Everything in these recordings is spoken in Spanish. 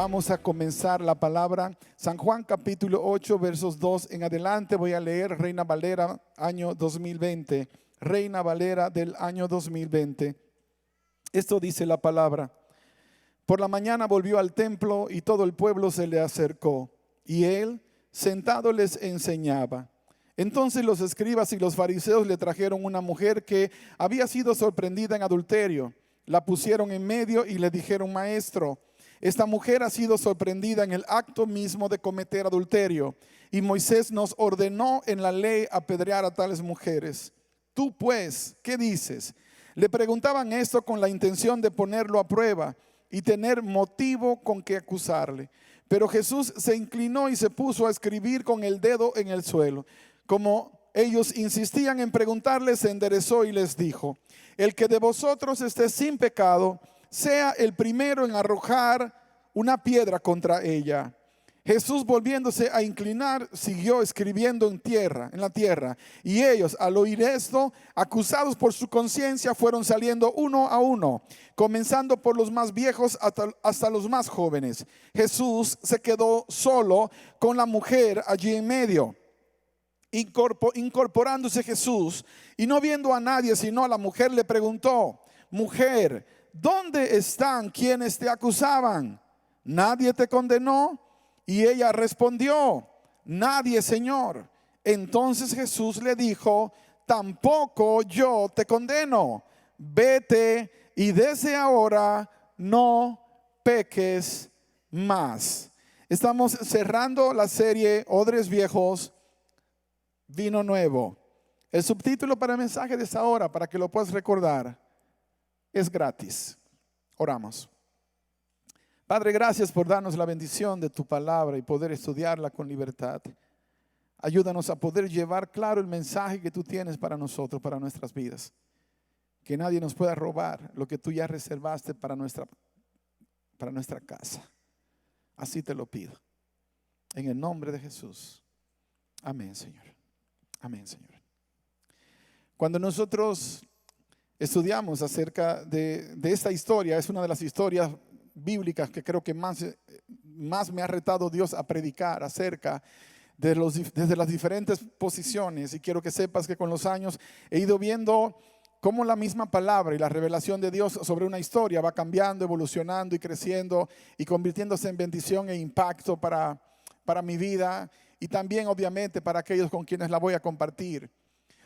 Vamos a comenzar la palabra. San Juan capítulo 8 versos 2 en adelante. Voy a leer Reina Valera año 2020. Reina Valera del año 2020. Esto dice la palabra. Por la mañana volvió al templo y todo el pueblo se le acercó. Y él sentado les enseñaba. Entonces los escribas y los fariseos le trajeron una mujer que había sido sorprendida en adulterio. La pusieron en medio y le dijeron: Maestro, esta mujer ha sido sorprendida en el acto mismo de cometer adulterio. Y Moisés nos ordenó en la ley apedrear a tales mujeres. Tú pues, ¿qué dices? Le preguntaban esto con la intención de ponerlo a prueba y tener motivo con que acusarle. Pero Jesús se inclinó y se puso a escribir con el dedo en el suelo. Como ellos insistían en preguntarle, se enderezó y les dijo: el que de vosotros esté sin pecado, sea el primero en arrojar una piedra contra ella. Jesús, volviéndose a inclinar, siguió escribiendo en la tierra. Y ellos, al oír esto, acusados por su conciencia, fueron saliendo uno a uno, comenzando por los más viejos hasta los más jóvenes. Jesús se quedó solo con la mujer allí en medio. Incorporándose Jesús y no viendo a nadie sino a la mujer, le preguntó: Mujer, ¿dónde están quienes te acusaban? ¿Nadie te condenó? Y ella respondió: Nadie, Señor. Entonces Jesús le dijo: Tampoco yo te condeno. Vete y desde ahora no peques más. Estamos cerrando la serie Odres Viejos, Vino Nuevo. El subtítulo para el mensaje de esta hora, para que lo puedas recordar, es gratis. Oramos. Padre, gracias por darnos la bendición de tu palabra y poder estudiarla con libertad. Ayúdanos a poder llevar claro el mensaje que tú tienes para nosotros, para nuestras vidas. Que nadie nos pueda robar lo que tú ya reservaste para nuestra casa. Así te lo pido. En el nombre de Jesús. Amén, Señor. Amén, Señor. Cuando nosotros estudiamos acerca de esta historia, es una de las historias bíblicas que creo que más me ha retado Dios a predicar acerca desde las diferentes posiciones. Y quiero que sepas que con los años he ido viendo cómo la misma palabra y la revelación de Dios sobre una historia va cambiando, evolucionando y creciendo y convirtiéndose en bendición e impacto para mi vida. Y también obviamente para aquellos con quienes la voy a compartir.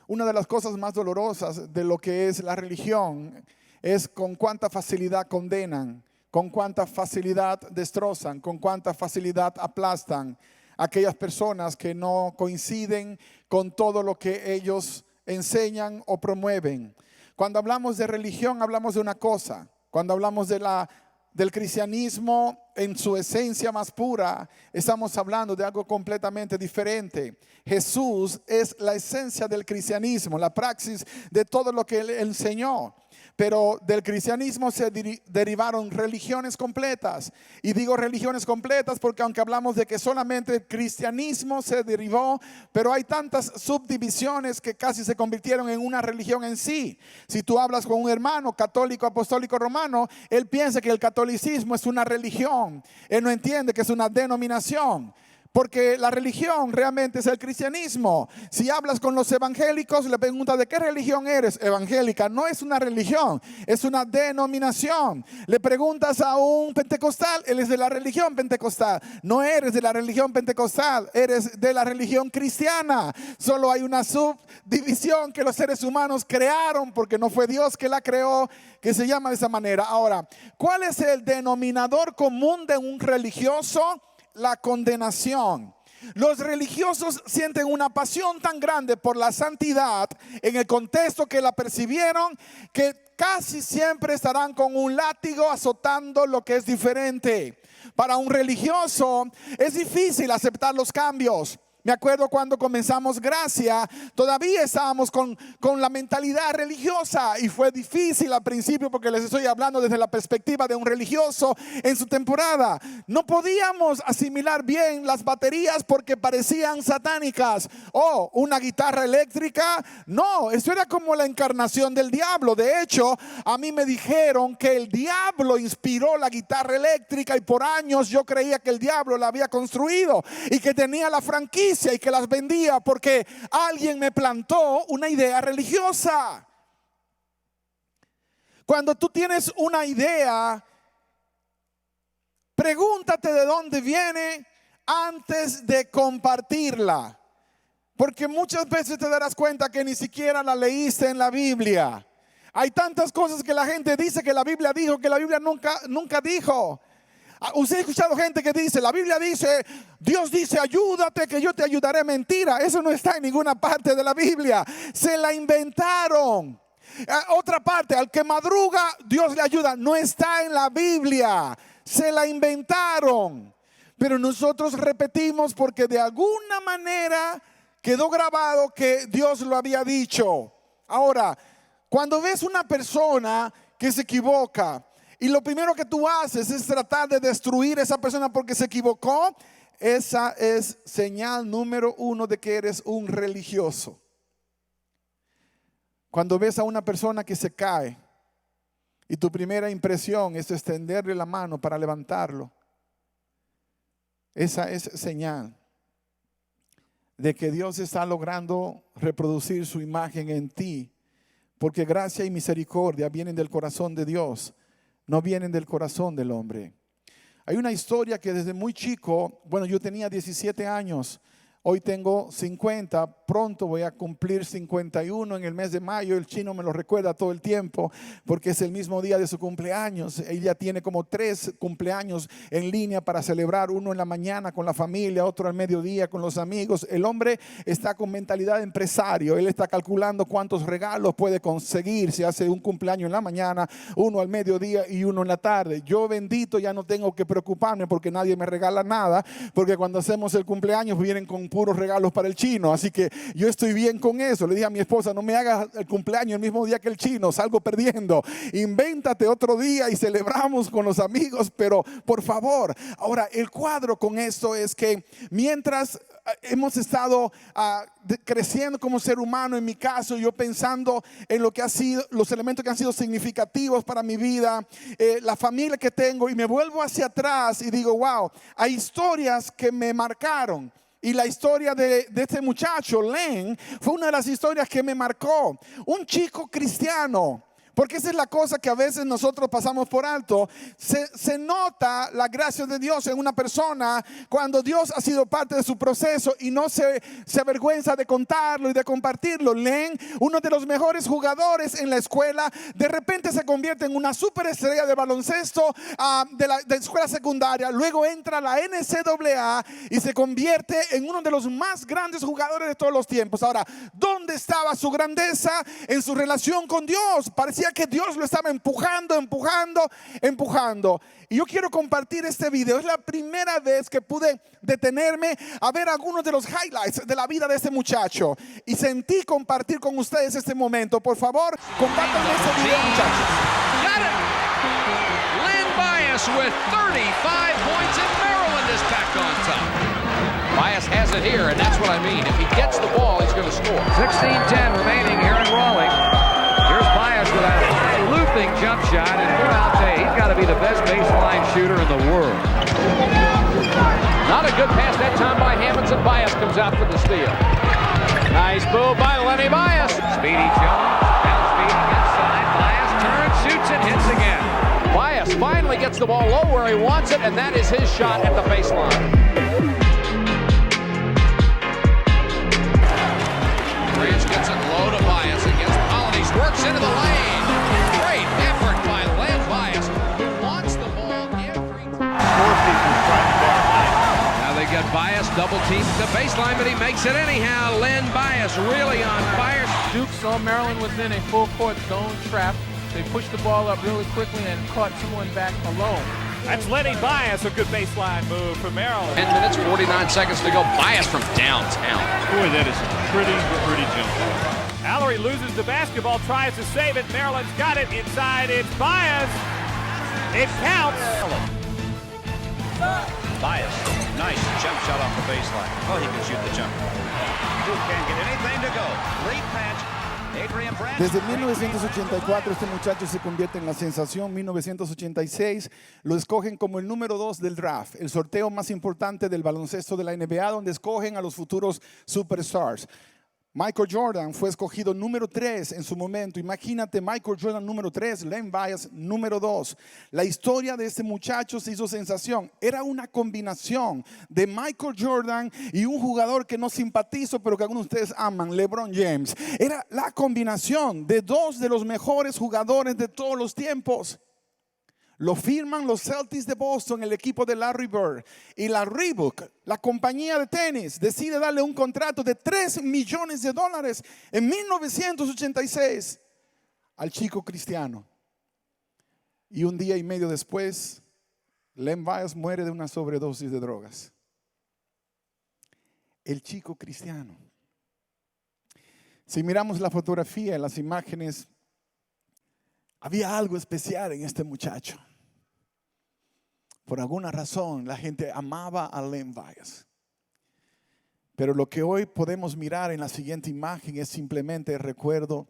Una de las cosas más dolorosas de lo que es la religión es con cuánta facilidad condenan, con cuánta facilidad destrozan, con cuánta facilidad aplastan a aquellas personas que no coinciden con todo lo que ellos enseñan o promueven. Cuando hablamos de religión hablamos de una cosa. Cuando hablamos del cristianismo en su esencia más pura, estamos hablando de algo completamente diferente. Jesús es la esencia del cristianismo, la praxis de todo lo que él enseñó. Pero del cristianismo se derivaron religiones completas. Y digo religiones completas porque aunque hablamos de que solamente el cristianismo se derivó, pero hay tantas subdivisiones que casi se convirtieron en una religión en sí. Si tú hablas con un hermano católico, apostólico, romano, él piensa que el catolicismo es una religión. Él no entiende que es una denominación. Porque la religión realmente es el cristianismo. Si hablas con los evangélicos, le preguntas: ¿de qué religión eres? Evangélica. No es una religión, es una denominación. Le preguntas a un pentecostal, él es de la religión pentecostal. No eres de la religión pentecostal, eres de la religión cristiana. Solo hay una subdivisión que los seres humanos crearon, porque no fue Dios que la creó, que se llama de esa manera. Ahora, ¿cuál es el denominador común de un religioso? La condenación. Los religiosos sienten una pasión tan grande por la santidad en el contexto que la percibieron, que casi siempre estarán con un látigo azotando lo que es diferente. Para un religioso es difícil aceptar los cambios. Me acuerdo cuando comenzamos Gracia, todavía estábamos con la mentalidad religiosa y fue difícil al principio porque les estoy hablando desde la perspectiva de un religioso en su temporada. No podíamos asimilar bien las baterías porque parecían satánicas. Oh, una guitarra eléctrica. No, eso era como la encarnación del diablo. De hecho, a mí me dijeron que el diablo inspiró la guitarra eléctrica y por años yo creía que el diablo la había construido y que tenía la franquicia y que las vendía porque alguien me plantó una idea religiosa. Cuando tú tienes una idea, pregúntate de dónde viene antes de compartirla, porque muchas veces te darás cuenta que ni siquiera la leíste en la Biblia. Hay tantas cosas que la gente dice que la Biblia dijo que la Biblia nunca dijo. Usted ha escuchado gente que dice, la Biblia dice, Dios dice, ayúdate que yo te ayudaré. Mentira, eso no está en ninguna parte de la Biblia. Se la inventaron. Otra parte, al que madruga, Dios le ayuda. No está en la Biblia. Se la inventaron. Pero nosotros repetimos porque de alguna manera quedó grabado que Dios lo había dicho. Ahora, cuando ves una persona que se equivoca, y lo primero que tú haces es tratar de destruir a esa persona porque se equivocó, esa es señal número 1 de que eres un religioso. Cuando ves a una persona que se cae y tu primera impresión es extenderle la mano para levantarlo, esa es señal de que Dios está logrando reproducir su imagen en ti, porque gracia y misericordia vienen del corazón de Dios, no vienen del corazón del hombre. Hay una historia que desde muy chico, bueno, yo tenía 17 años, hoy tengo 50, pronto voy a cumplir 51 en el mes de mayo. El chino me lo recuerda todo el tiempo porque es el mismo día de su cumpleaños. Ella tiene como 3 cumpleaños en línea para celebrar, uno en la mañana con la familia, otro al mediodía con los amigos. El hombre está con mentalidad de empresario, él está calculando cuántos regalos puede conseguir si hace un cumpleaños en la mañana, uno al mediodía y uno en la tarde. Yo bendito ya no tengo que preocuparme porque nadie me regala nada, porque cuando hacemos el cumpleaños vienen con puros regalos para el chino, así que yo estoy bien con eso. Le dije a mi esposa, no me hagas el cumpleaños el mismo día que el chino, salgo perdiendo. Invéntate otro día y celebramos con los amigos, pero por favor. Ahora, el cuadro con esto es que mientras hemos estado creciendo como ser humano, en mi caso, yo pensando en lo que ha sido, los elementos que han sido significativos para mi vida, la familia que tengo, y me vuelvo hacia atrás y digo, wow, hay historias que me marcaron. Y la historia de este muchacho, Len, fue una de las historias que me marcó. Un chico cristiano. Porque esa es la cosa que a veces nosotros pasamos por alto. Se nota la gracia de Dios en una persona cuando Dios ha sido parte de su proceso y no se avergüenza de contarlo y de compartirlo. Len, uno de los mejores jugadores en la escuela, de repente se convierte en una superestrella de baloncesto de escuela secundaria. Luego entra a la NCAA y se convierte en uno de los más grandes jugadores de todos los tiempos. Ahora, ¿dónde estaba su grandeza? En su relación con Dios. Parecía que Dios lo estaba empujando. Y yo quiero compartir este video. Es la primera vez que pude detenerme a ver algunos de los highlights de la vida de este muchacho. Y sentí compartir con ustedes este momento. Por favor, compartan este video, muchachos. Got it! Len Bias with 35 points and Maryland is back on top. Bias has it here, and that's what I mean. If he gets the ball, he's going to score. 16-10 remaining here in Raleigh. Here's Bias with a high-looping jump shot, and Muralde, he's got to be the best baseline shooter in the world. Not a good pass that time by Hammonds, and Bias comes out for the steal. Nice move by Lenny Bias. Speedy Jones, down speeding inside. Bias turns, shoots, and hits again. Bias finally gets the ball low where he wants it, and that is his shot at the baseline. Bridge gets it low to Bias against Pollinax. Works into the lane. Great effort by Len Bias, who wants the ball every time. Now they got Bias double teamed the baseline, but he makes it anyhow. Len Bias really on fire. Duke saw Maryland within a full court zone trap. They pushed the ball up really quickly and caught someone back alone. That's Lenny Bias, a good baseline move for Maryland. 10 minutes, 49 seconds to go. Bias from downtown. Boy, that is pretty jump. Allery loses the basketball, tries to save it. Maryland's got it inside. It's Bias. It counts. Bias, nice jump shot off the baseline. Oh, he can shoot the jumper. Duke can't get anything to go. Great patch. Adrian Brandt. Desde 1984 este muchacho se convierte en la sensación. 1986 lo escogen como el número 2 del draft, el sorteo más importante del baloncesto de la NBA, donde escogen a los futuros superstars. Michael Jordan fue escogido número 3 en su momento. Imagínate, Michael Jordan número 3, Len Bias número 2. La historia de este muchacho se hizo sensación. Era una combinación de Michael Jordan y un jugador que no simpatizo, pero que algunos de ustedes aman, LeBron James. Era la combinación de dos de los mejores jugadores de todos los tiempos. Lo firman los Celtics de Boston, el equipo de Larry Bird. Y la Reebok, la compañía de tenis, decide darle un contrato de $3 millones en 1986 al chico Cristiano. Y un día y medio después, Len Bias muere de una sobredosis de drogas. El chico Cristiano. Si miramos la fotografía, las imágenes, había algo especial en este muchacho. Por alguna razón la gente amaba a Len Bias. Pero lo que hoy podemos mirar en la siguiente imagen es simplemente el recuerdo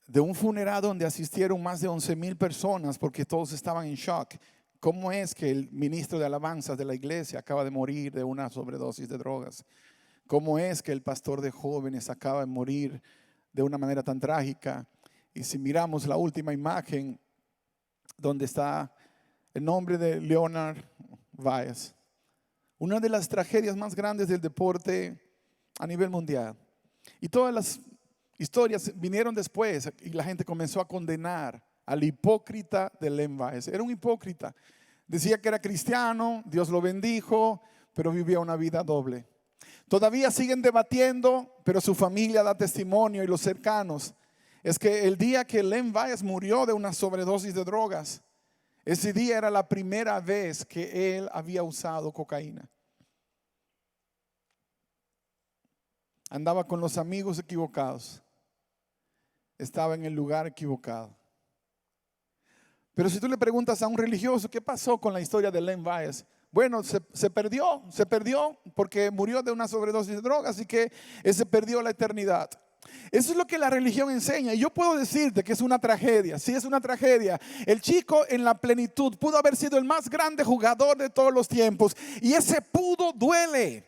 de un funeral donde asistieron más de 11,000 personas porque todos estaban en shock. ¿Cómo es que el ministro de alabanzas de la iglesia acaba de morir de una sobredosis de drogas? ¿Cómo es que el pastor de jóvenes acaba de morir de una manera tan trágica? Y si miramos la última imagen, donde está el nombre de Leonard Bias, una de las tragedias más grandes del deporte a nivel mundial. Y todas las historias vinieron después y la gente comenzó a condenar al hipócrita de Len Bias. Era un hipócrita. Decía que era cristiano, Dios lo bendijo, pero vivía una vida doble. Todavía siguen debatiendo, pero su familia da testimonio y los cercanos. Es que el día que Len Bias murió de una sobredosis de drogas, ese día era la primera vez que él había usado cocaína. Andaba con los amigos equivocados. Estaba en el lugar equivocado. Pero si tú le preguntas a un religioso, ¿qué pasó con la historia de Len Bias? Bueno, se perdió porque murió de una sobredosis de drogas, así que se perdió la eternidad. Eso es lo que la religión enseña. Y yo puedo decirte que es una tragedia. Sí, es una tragedia. El chico en la plenitud pudo haber sido el más grande jugador de todos los tiempos. Y ese pudo duele.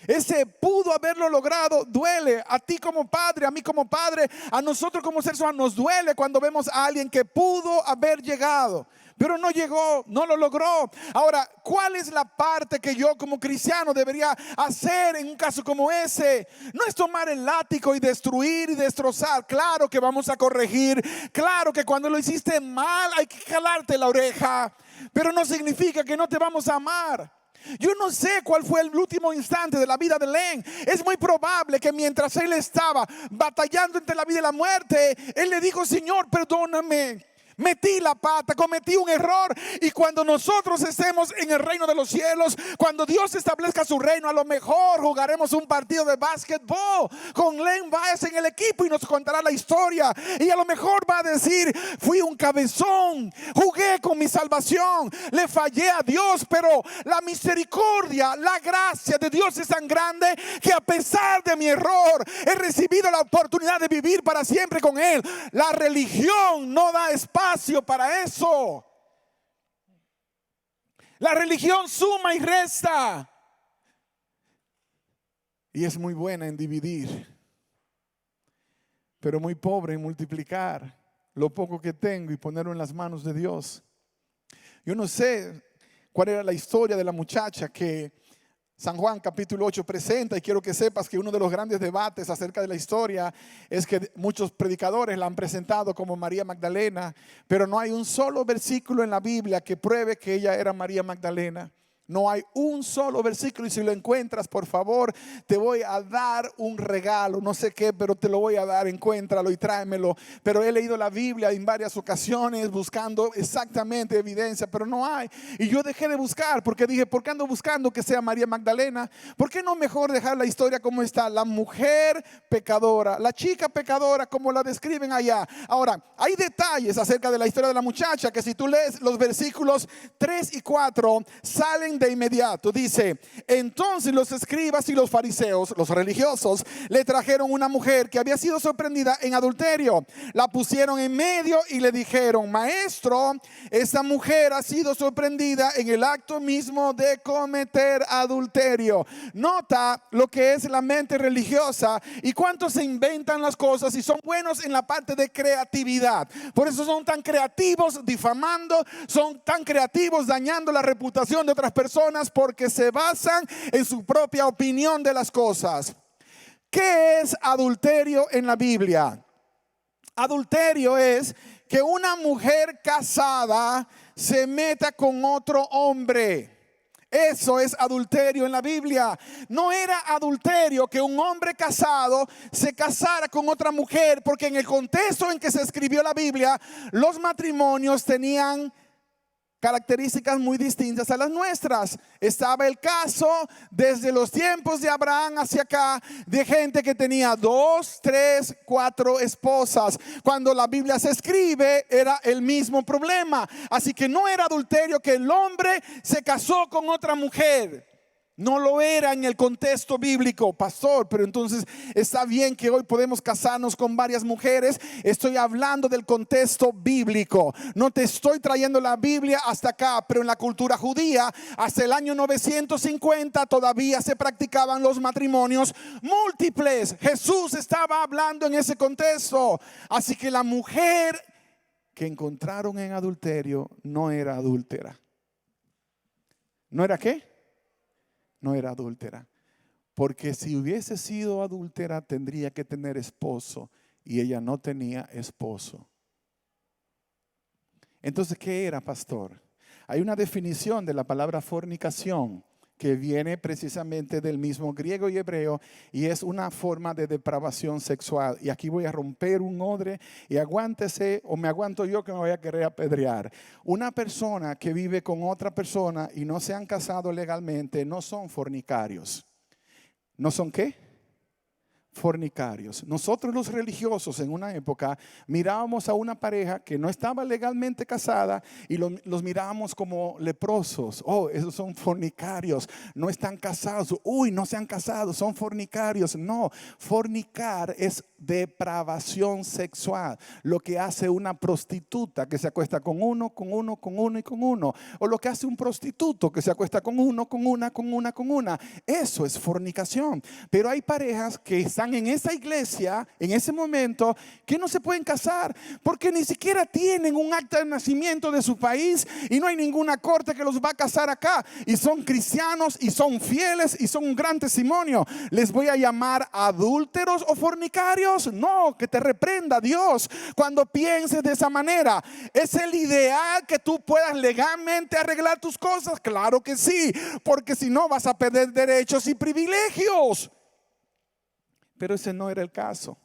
Ese pudo haberlo logrado duele. A ti como padre, a mí como padre, a nosotros como seres humanos nos duele cuando vemos a alguien que pudo haber llegado, pero no llegó, no lo logró. Ahora, ¿cuál es la parte que yo como cristiano debería hacer en un caso como ese? No es tomar el látigo y destruir y destrozar. Claro que vamos a corregir. Claro que cuando lo hiciste mal hay que jalarte la oreja. Pero no significa que no te vamos a amar. Yo no sé cuál fue el último instante de la vida de Len. Es muy probable que mientras él estaba batallando entre la vida y la muerte, él le dijo: Señor, perdóname. Metí la pata, cometí un error. Y cuando nosotros estemos en el reino de los cielos, cuando Dios establezca su reino, a lo mejor jugaremos un partido de básquetbol con Len Bias en el equipo y nos contará la historia. Y a lo mejor va a decir: fui un cabezón, jugué con mi salvación, le fallé a Dios, pero la misericordia, la gracia de Dios es tan grande que a pesar de mi error he recibido la oportunidad de vivir para siempre con Él. La religión no da espacio para eso. La religión suma y resta, y es muy buena en dividir, pero muy pobre en multiplicar lo poco que tengo y ponerlo en las manos de Dios. Yo no sé cuál era la historia de la muchacha que San Juan capítulo 8 presenta, y quiero que sepas que uno de los grandes debates acerca de la historia es que muchos predicadores la han presentado como María Magdalena, pero no hay un solo versículo en la Biblia que pruebe que ella era María Magdalena. No hay un solo versículo, y si lo encuentras, por favor, te voy a dar un regalo, no sé qué, pero te lo voy a dar, encuéntralo y tráemelo. Pero he leído la Biblia en varias ocasiones buscando exactamente evidencia, pero no hay. Y yo dejé de buscar porque dije, ¿por qué ando buscando que sea María Magdalena? ¿Por qué no mejor dejar la historia como está? La mujer pecadora, la chica pecadora como la describen allá. Ahora, hay detalles acerca de la historia de la muchacha que si tú lees los versículos 3 y 4 salen de inmediato. Dice, entonces los escribas y los fariseos, los religiosos, le trajeron una mujer que había sido sorprendida en adulterio. La pusieron en medio y le dijeron, maestro, esta mujer ha sido sorprendida en el acto mismo de cometer adulterio. Nota lo que es la mente religiosa y cuánto se inventan las cosas y son buenos en la parte de creatividad. Por eso son tan creativos difamando, son tan creativos dañando la reputación de otras personas, porque se basan en su propia opinión de las cosas. ¿Qué es adulterio en la Biblia? Adulterio es que una mujer casada se meta con otro hombre. Eso es adulterio en la Biblia. No era adulterio que un hombre casado se casara con otra mujer, porque en el contexto en que se escribió la Biblia, los matrimonios tenían características muy distintas a las nuestras. Estaba el caso desde los tiempos de Abraham hacia acá de gente que tenía 2, 3, 4 esposas. Cuando la Biblia se escribe era el mismo problema. Así que no era adulterio que el hombre se casó con otra mujer. No lo era en el contexto bíblico, pastor, pero entonces está bien que hoy podemos casarnos con varias mujeres. Estoy hablando del contexto bíblico. No te estoy trayendo la Biblia hasta acá, pero en la cultura judía, hasta el año 950 todavía se practicaban los matrimonios múltiples. Jesús estaba hablando en ese contexto. Así que la mujer que encontraron en adulterio no era adúltera. ¿No era qué? No era adúltera, porque si hubiese sido adúltera tendría que tener esposo y ella no tenía esposo. Entonces, ¿qué era, pastor? Hay una definición de la palabra fornicación que viene precisamente del mismo griego y hebreo, y es una forma de depravación sexual. Y aquí voy a romper un odre y aguántese, o me aguanto yo que me voy a querer apedrear. Una persona que vive con otra persona y no se han casado legalmente no son fornicarios. ¿No son qué? Fornicarios. Nosotros los religiosos en una época mirábamos a una pareja que no estaba legalmente casada y los mirábamos como leprosos. Oh, esos son fornicarios, no están casados. Uy, no se han casado, son fornicarios. No, fornicar es depravación sexual. Lo que hace una prostituta que se acuesta con uno, con uno, con uno y con uno. O lo que hace un prostituto que se acuesta con uno, con una, con una, con una. Eso es fornicación. Pero hay parejas que están en esa iglesia, en ese momento, que no se pueden casar porque ni siquiera tienen un acta de nacimiento de su país y no hay ninguna corte que los va a casar acá, y son cristianos y son fieles y son un gran testimonio. ¿Les voy a llamar adúlteros o fornicarios? No, que te reprenda Dios cuando pienses de esa manera. ¿Es el ideal que tú puedas legalmente arreglar tus cosas? Claro que sí, porque si no vas a perder derechos y privilegios. Pero ese no era el caso.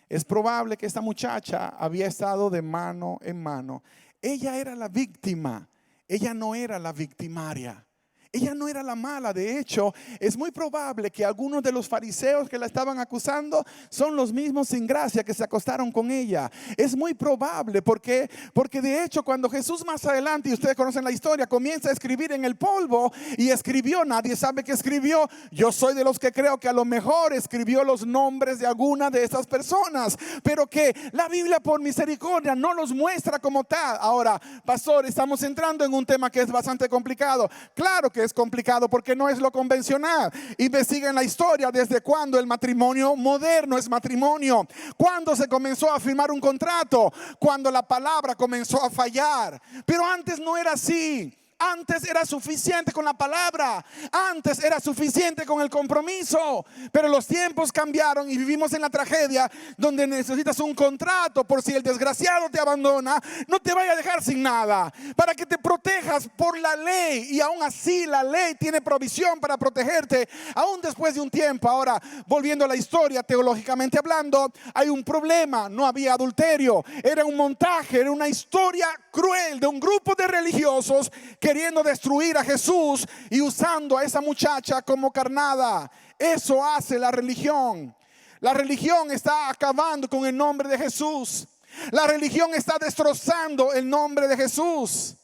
Es probable que esta muchacha había estado de mano en mano. Ella era la víctima, ella no era la victimaria. Ella no era la mala. De hecho, es muy probable que algunos de los fariseos que la estaban acusando son los mismos sin gracia que se acostaron con ella. Es muy probable porque de hecho cuando Jesús más adelante, y ustedes conocen la historia, comienza a escribir en el polvo y escribió, nadie sabe qué escribió. Yo soy de los que creo que a lo mejor escribió los nombres de alguna de estas personas, pero que la Biblia por misericordia no los muestra como tal. Ahora, pastor, estamos entrando en un tema que es bastante complicado. Claro que es complicado porque no es lo convencional. Investiguen la historia desde cuando el matrimonio moderno es matrimonio, cuando se comenzó a firmar un contrato, cuando la palabra comenzó a fallar. Pero antes no era así. Antes era suficiente con la palabra, antes era suficiente con el compromiso, pero los tiempos cambiaron y vivimos en la tragedia donde necesitas un contrato por si el desgraciado te abandona, no te vaya a dejar sin nada, para que te protejas por la ley. Y aún así la ley tiene provisión para protegerte, aún después de un tiempo. Ahora, volviendo a la historia, teológicamente hablando, hay un problema. No había adulterio, era un montaje, era una historia cruel de un grupo de religiosos queriendo destruir a Jesús y usando a esa muchacha como carnada. Eso hace la religión. La religión está acabando con el nombre de Jesús. La religión está destrozando el nombre de Jesús.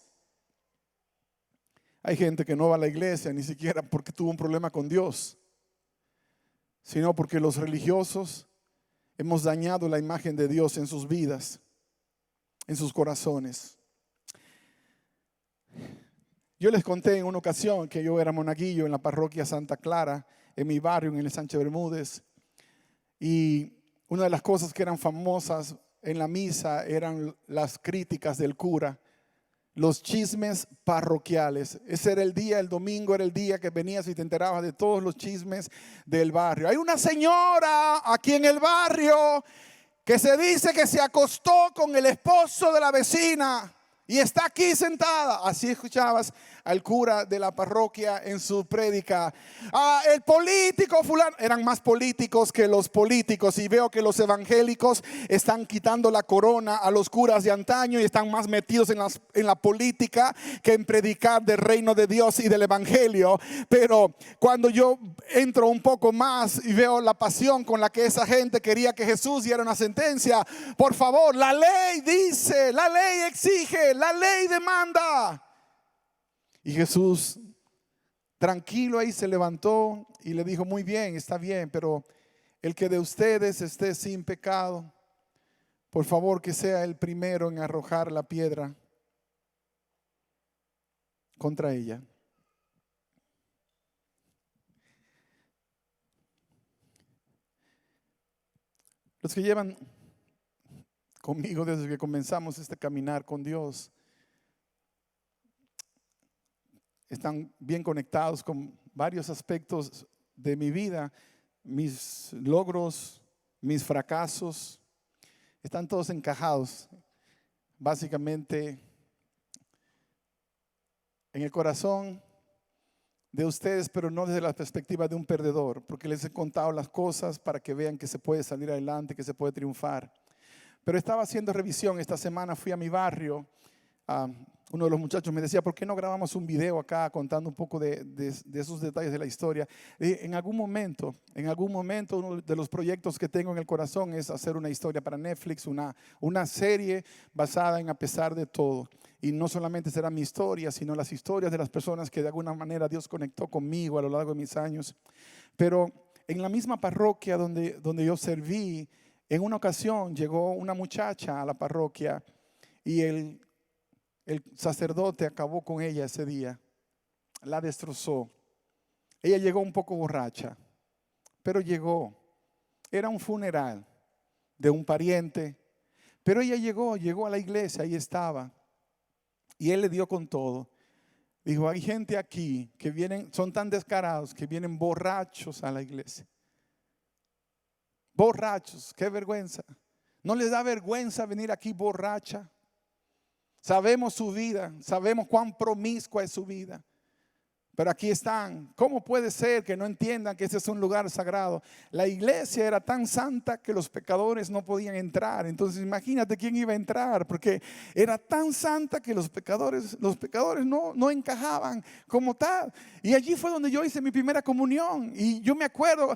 Hay gente que no va a la iglesia ni siquiera porque tuvo un problema con Dios, sino porque los religiosos hemos dañado la imagen de Dios en sus vidas, en sus corazones. Yo les conté en una ocasión que yo era monaguillo en la parroquia Santa Clara, en mi barrio, en el Sánchez Bermúdez. Y una de las cosas que eran famosas en la misa eran las críticas del cura, los chismes parroquiales. Ese era el día, el domingo era el día que venías y te enterabas de todos los chismes del barrio. Hay una señora aquí en el barrio que se dice que se acostó con el esposo de la vecina y está aquí sentada. Así escuchabas al cura de la parroquia en su prédica. El político fulano. Eran más políticos que los políticos. Y veo que los evangélicos están quitando la corona a los curas de antaño y están más metidos en la política que en predicar del reino de Dios y del evangelio. Pero cuando yo entro un poco más y veo la pasión con la que esa gente quería que Jesús diera una sentencia. Por favor, la ley dice, la ley exige, la ley demanda. Y Jesús, tranquilo, ahí se levantó y le dijo: muy bien, está bien, pero el que de ustedes esté sin pecado, por favor que sea el primero en arrojar la piedra contra ella. Los que llevan conmigo desde que comenzamos este caminar con Dios están bien conectados con varios aspectos de mi vida. Mis logros, mis fracasos, están todos encajados básicamente en el corazón de ustedes, pero no desde la perspectiva de un perdedor, porque les he contado las cosas para que vean que se puede salir adelante, que se puede triunfar. Pero estaba haciendo revisión esta semana, fui a mi barrio. Uno de los muchachos me decía: ¿por qué no grabamos un video acá contando un poco de esos detalles de la historia? En algún momento, uno de los proyectos que tengo en el corazón es hacer una historia para Netflix, una serie basada en A pesar de todo. Y no solamente será mi historia, sino las historias de las personas que de alguna manera Dios conectó conmigo a lo largo de mis años. Pero en la misma parroquia donde yo serví, en una ocasión llegó una muchacha a la parroquia y el sacerdote acabó con ella ese día, la destrozó. Ella llegó un poco borracha, pero llegó. Era un funeral de un pariente, pero ella llegó a la iglesia, ahí estaba. Y él le dio con todo. Dijo: hay gente aquí que vienen, son tan descarados que vienen borrachos a la iglesia. Borrachos, qué vergüenza. ¿No les da vergüenza venir aquí borracha? Sabemos su vida, sabemos cuán promiscua es su vida. Pero aquí están. ¿Cómo puede ser que no entiendan que ese es un lugar sagrado? La iglesia era tan santa que los pecadores no podían entrar. Entonces imagínate quién iba a entrar, porque era tan santa que los pecadores no encajaban como tal. Y allí fue donde yo hice mi primera comunión. Y yo me acuerdo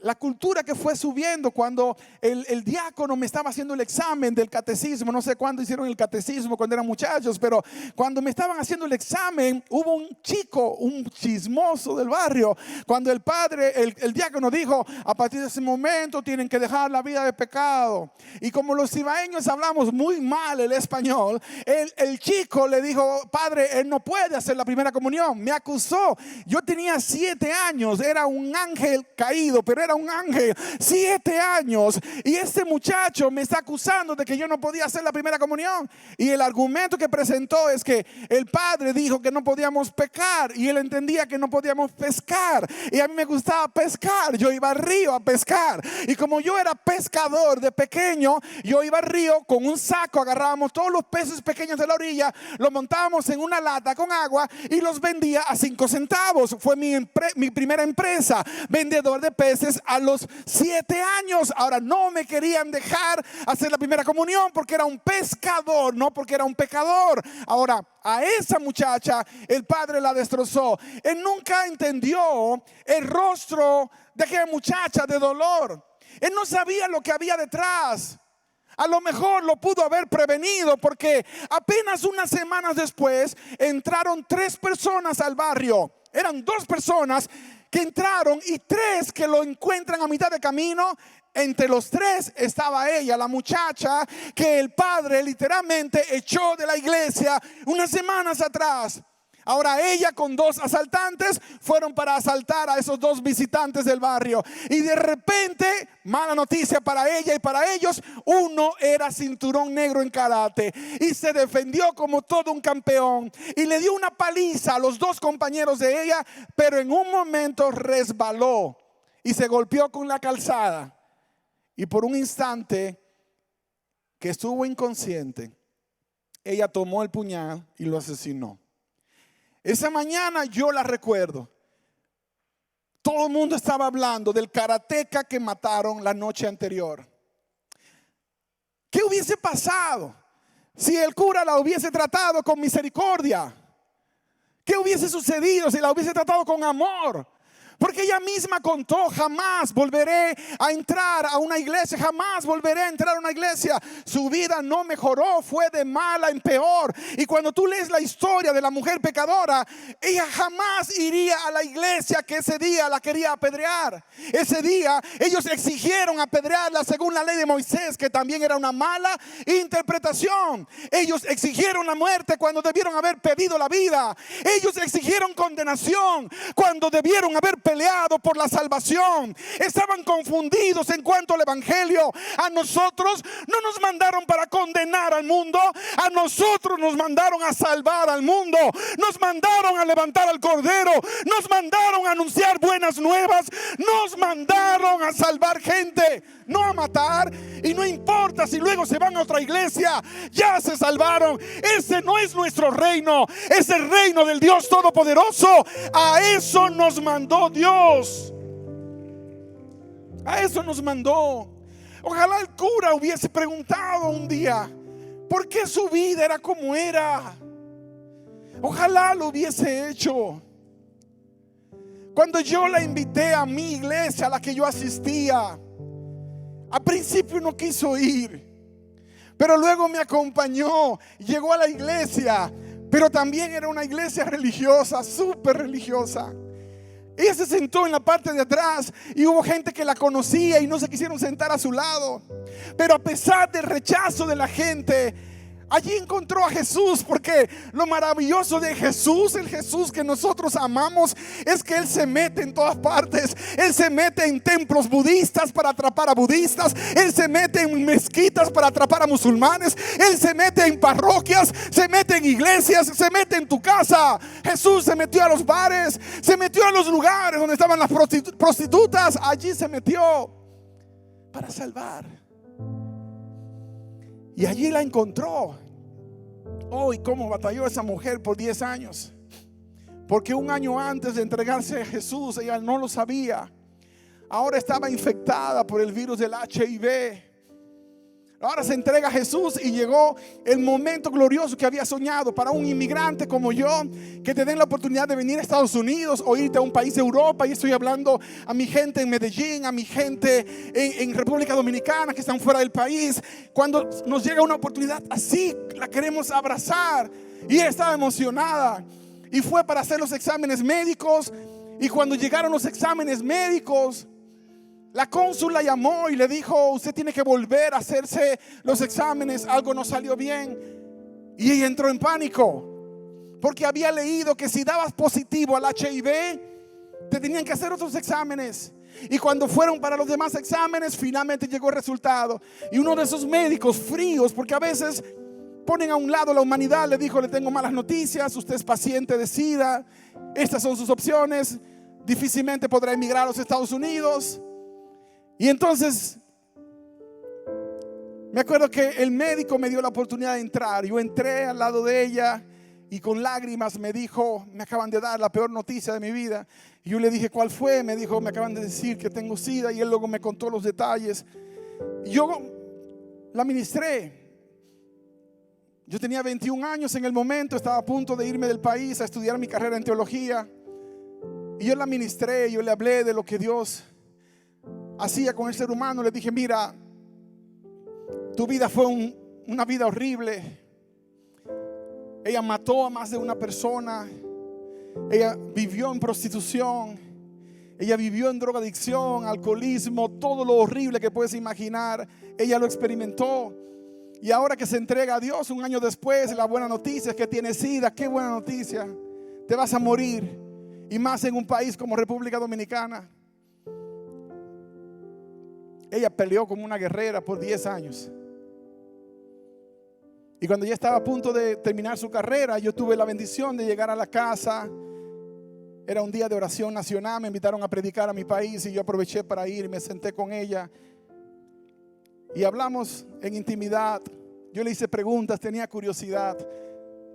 la cultura que fue subiendo cuando el diácono me estaba haciendo el examen del catecismo. No sé cuándo hicieron el catecismo, cuando eran muchachos, pero cuando me estaban haciendo el examen, hubo un chico, un chismoso del barrio. Cuando el padre, el diácono dijo, a partir de ese momento tienen que dejar la vida de pecado. Y como los cibaeños hablamos muy mal el español, el chico le dijo, padre, él no puede hacer la primera comunión. Me acusó. Yo tenía 7 años, era un ángel caído, pero era un ángel. 7 años. Y este muchacho me está acusando de que yo no podía hacer la primera comunión. Y el argumento que presentó es que el padre dijo que no podíamos pecar y él entendía que no podíamos pescar. Y a mí me gustaba pescar. Yo iba al río a pescar. Y como yo era pescador de pequeño, yo iba al río con un saco, agarrábamos todos los peces pequeños de la orilla, los montábamos en una lata con agua y los vendía a 5 centavos. Fue mi primera empresa, vendedor de peces a los 7 años. Ahora no me querían dejar hacer la primera comunión porque era un pescador, no porque era un pecador. Ahora, a esa muchacha el padre la destrozó. Él nunca entendió el rostro de aquella muchacha de dolor. Él no sabía lo que había detrás. A lo mejor lo pudo haber prevenido porque apenas unas semanas después entraron 3 personas al barrio. Eran 2 personas que entraron y 3 que lo encuentran a mitad de camino. Entre los 3 estaba ella, la muchacha que el padre literalmente echó de la iglesia unas semanas atrás. Ahora ella con 2 asaltantes fueron para asaltar a esos 2 visitantes del barrio. Y de repente, mala noticia para ella y para ellos, uno era cinturón negro en karate y se defendió como todo un campeón y le dio una paliza a los 2 compañeros de ella, pero en un momento resbaló y se golpeó con la calzada. Y por un instante que estuvo inconsciente, ella tomó el puñal y lo asesinó. Esa mañana yo la recuerdo. Todo el mundo estaba hablando del karateca que mataron la noche anterior. ¿Qué hubiese pasado si el cura la hubiese tratado con misericordia? ¿Qué hubiese sucedido si la hubiese tratado con amor? Porque ella misma contó, jamás volveré a entrar a una iglesia, jamás volveré a entrar a una iglesia. Su vida no mejoró, fue de mala en peor. Y cuando tú lees la historia de la mujer pecadora, ella jamás iría a la iglesia que ese día la quería apedrear. Ese día ellos exigieron apedrearla según la ley de Moisés, que también era una mala interpretación. Ellos exigieron la muerte cuando debieron haber pedido la vida. Ellos exigieron condenación cuando debieron haber peleado por la salvación. Estaban confundidos en cuanto al evangelio. A nosotros no nos mandaron para condenar al mundo, a nosotros nos mandaron a salvar al mundo. Nos mandaron a levantar al cordero, nos mandaron a anunciar buenas nuevas, nos mandaron a salvar gente, no a matar. Y no importa si luego se van a otra iglesia, ya se salvaron. Ese no es nuestro reino, es el reino del Dios Todopoderoso. A eso nos mandó Dios. A eso nos mandó. Ojalá el cura hubiese preguntado un día por qué su vida era como era. Ojalá lo hubiese hecho. Cuando yo la invité a mi iglesia a la que yo asistía, al principio no quiso ir, pero luego me acompañó, llegó a la iglesia, pero también era una iglesia religiosa, súper religiosa. Ella se sentó en la parte de atrás y hubo gente que la conocía y no se quisieron sentar a su lado. Pero a pesar del rechazo de la gente, allí encontró a Jesús, porque lo maravilloso de Jesús, el Jesús que nosotros amamos, es que Él se mete en todas partes. Él se mete en templos budistas para atrapar a budistas. Él se mete en mezquitas para atrapar a musulmanes. Él se mete en parroquias, se mete en iglesias, se mete en tu casa. Jesús se metió a los bares, se metió a los lugares donde estaban las prostitutas. Allí se metió para salvar. Y allí la encontró. Oh, y cómo batalló esa mujer por 10 años. Porque un año antes de entregarse a Jesús, ella no lo sabía. Ahora estaba infectada por el virus del HIV. Ahora se entrega a Jesús y llegó el momento glorioso que había soñado para un inmigrante como yo, que te den la oportunidad de venir a Estados Unidos o irte a un país de Europa. Y estoy hablando a mi gente en Medellín, a mi gente en República Dominicana que están fuera del país. Cuando nos llega una oportunidad así, la queremos abrazar. Y ella estaba emocionada. y fue para hacer los exámenes médicos. Y cuando llegaron los exámenes médicos, la cónsul la llamó y le dijo: usted tiene que volver a hacerse los exámenes, algo no salió bien. Y ella entró en pánico porque había leído que si dabas positivo al HIV, te tenían que hacer otros exámenes. Y cuando fueron para los demás exámenes, finalmente llegó el resultado. Y uno de esos médicos fríos, porque a veces ponen a un lado la humanidad, le dijo: le tengo malas noticias, usted es paciente de SIDA, estas son sus opciones, difícilmente podrá emigrar a los Estados Unidos. Y entonces me acuerdo que el médico me dio la oportunidad de entrar. Yo entré al lado de ella y con lágrimas me dijo: me acaban de dar la peor noticia de mi vida. Y yo le dije: ¿cuál fue? Me dijo: me acaban de decir que tengo SIDA. Y él luego me contó los detalles. Y yo la ministré. Yo tenía 21 años en el momento, estaba a punto de irme del país a estudiar mi carrera en teología. Y yo la ministré, yo le hablé de lo que Dios hacía con el ser humano. Le dije: mira, tu vida fue una vida horrible. Ella mató a más de una persona. Ella vivió en prostitución. Ella vivió en drogadicción, alcoholismo, todo lo horrible que puedes imaginar. Ella lo experimentó. Y ahora que se entrega a Dios, un año después, la buena noticia es que tiene SIDA. Qué buena noticia. Te vas a morir. Y más en un país como República Dominicana. Ella peleó como una guerrera por 10 años. Y cuando ya estaba a punto de terminar su carrera, yo tuve la bendición de llegar a la casa. Era un día de oración nacional, me invitaron a predicar a mi país y yo aproveché para ir y me senté con ella. Y hablamos en intimidad. Yo le hice preguntas, tenía curiosidad.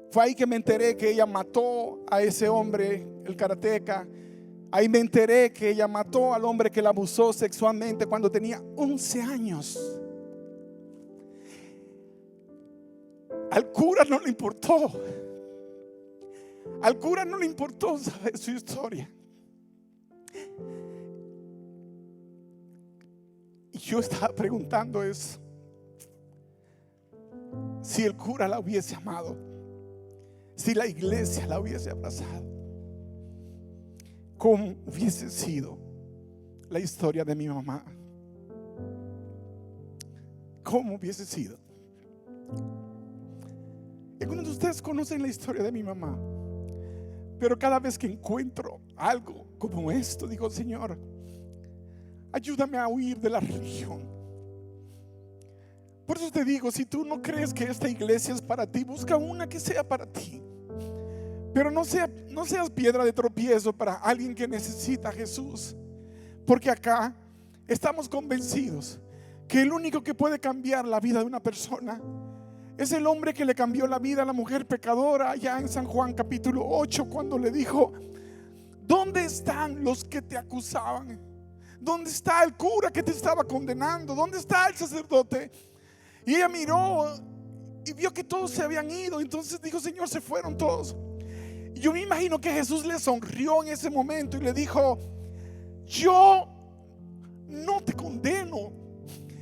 Fue ahí que me enteré que ella mató a ese hombre, el karateca. Ahí me enteré que ella mató al hombre que la abusó sexualmente cuando tenía 11 años. Al cura no le importó. Al cura no le importó saber su historia. Y yo estaba preguntando eso. Si el cura la hubiese amado, si la iglesia la hubiese abrazado, ¿cómo hubiese sido la historia de mi mamá? ¿Cómo hubiese sido? Algunos de ustedes conocen la historia de mi mamá, pero cada vez que encuentro algo como esto, digo: Señor, ayúdame a huir de la religión. Por eso te digo, si tú no crees que esta iglesia es para ti, busca una que sea para ti. Pero no seas piedra de tropiezo para alguien que necesita a Jesús. Porque acá estamos convencidos que el único que puede cambiar la vida de una persona es el hombre que le cambió la vida a la mujer pecadora allá en San Juan capítulo 8, cuando le dijo: ¿dónde están los que te acusaban? ¿Dónde está el cura que te estaba condenando? ¿Dónde está el sacerdote? Y ella miró y vio que todos se habían ido. Entonces dijo: Señor, se fueron todos. Y yo me imagino que Jesús le sonrió en ese momento y le dijo: yo no te condeno.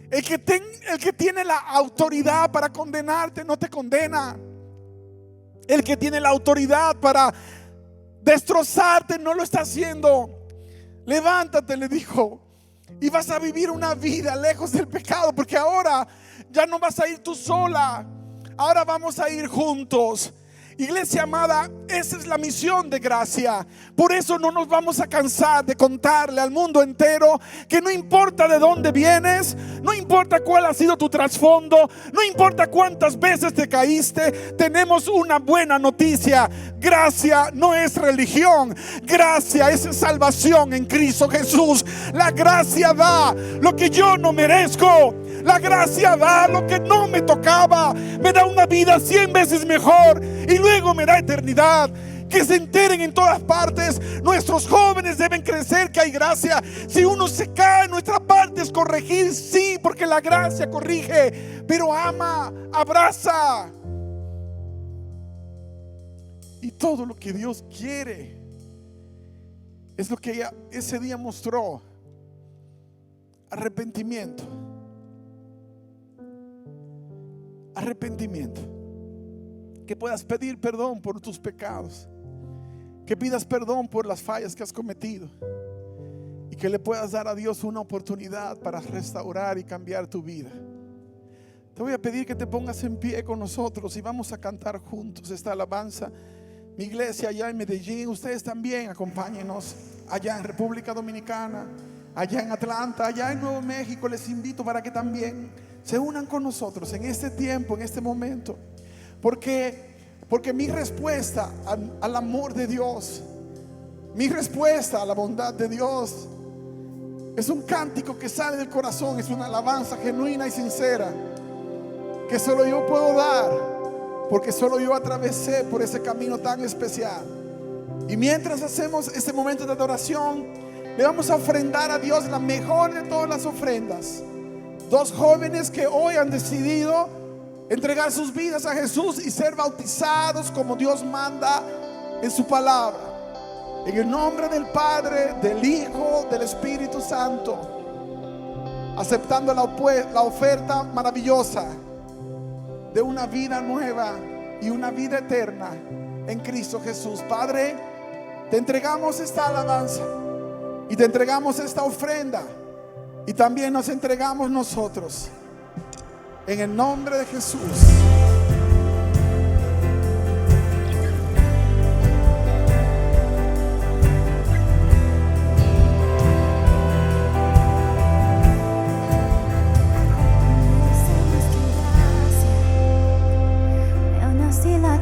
El que tiene la autoridad para condenarte no te condena. El que tiene la autoridad para destrozarte no lo está haciendo. Levántate, le dijo, y vas a vivir una vida lejos del pecado, porque ahora ya no vas a ir tú sola, ahora vamos a ir juntos. Iglesia amada, esa es la misión de Gracia. Por eso no nos vamos a cansar de contarle al mundo entero que no importa de dónde vienes, no importa cuál ha sido tu trasfondo, no importa cuántas veces te caíste, tenemos una buena noticia. Gracia no es religión, gracia es salvación en Cristo Jesús. La gracia da lo que yo no merezco. La gracia da lo que no me tocaba. Me da una vida 100 veces mejor y luego me da eternidad. Que se enteren en todas partes. Nuestros jóvenes deben crecer que hay gracia. Si uno se cae, nuestra parte es corregir, sí, porque la gracia corrige, pero ama, abraza. Y todo lo que Dios quiere es lo que ella ese día mostró: arrepentimiento. Arrepentimiento. Que puedas pedir perdón por tus pecados que pidas perdón por las fallas que has cometido y que le puedas dar a Dios una oportunidad para restaurar y cambiar tu vida. Te voy a pedir que te pongas en pie con nosotros y vamos a cantar juntos esta alabanza. Mi iglesia allá en Medellín, ustedes también acompáñenos allá en República Dominicana, allá en Atlanta, allá en Nuevo México. Les invito para que también se unan con nosotros en este tiempo, en este momento, porque mi respuesta al amor de Dios, mi respuesta a la bondad de Dios, es un cántico que sale del corazón, es una alabanza genuina y sincera que solo yo puedo dar, porque solo yo atravesé por ese camino tan especial. Y mientras hacemos este momento de adoración, le vamos a ofrendar a Dios la mejor de todas las ofrendas. Dos jóvenes que hoy han decidido entregar sus vidas a Jesús y ser bautizados como Dios manda en su palabra, en el nombre del Padre, del Hijo, del Espíritu Santo, aceptando la oferta maravillosa de una vida nueva y una vida eterna en Cristo Jesús. Padre, te entregamos esta alabanza y te entregamos esta ofrenda, y también nos entregamos nosotros en el nombre de Jesús.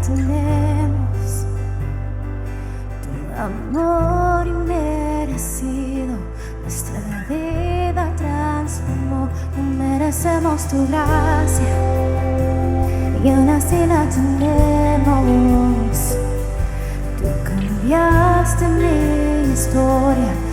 Tenemos tu amor inmerecido, nuestra vida transformó. No merecemos tu gracia y aún así la tenemos. Tú cambiaste mi historia.